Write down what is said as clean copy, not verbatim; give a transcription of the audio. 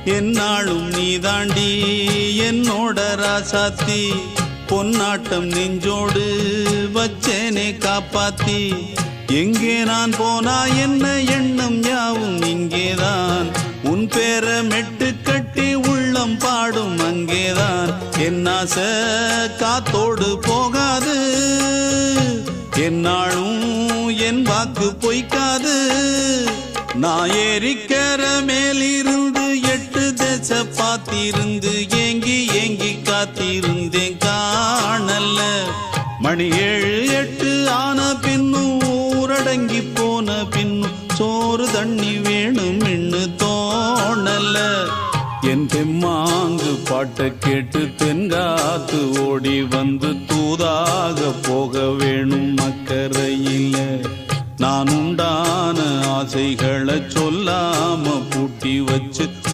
என்னாலும் நீ தாண்டி என்னோட ராசாத்தி பொன்னாட்டம் நெஞ்சோடு வச்சேனே காப்பாத்தி எங்கே நான் போனா என்ன எண்ணம் யாவும் இங்கேதான் உன் பேர மெட்டு கட்டி உள்ளம் பாடும் அங்கேதான் என் ஆசை காத்தோடு போகாது என்னாலும் என் வாக்கு பொய்க்காது நான் ஏறிக்கிற மேலிருந்து 8 தேச பார்த்திருந்து ஏங்கி ஏங்கி காத்திருந்தேன் காணல மணி 7 8 ஆன பின்னும் ஊரடங்கி போன பின்னும் சோறு தண்ணி வேணும் இன்னு தோணல என் தெம்மாங்கு பாட்டை கேட்டு தென்காத்து ஓடி வந்து தூதாக போக வேணும் அக்கறையில நான் உண்டான ஆசைகளை சொல்லாம பூட்டி வச்சு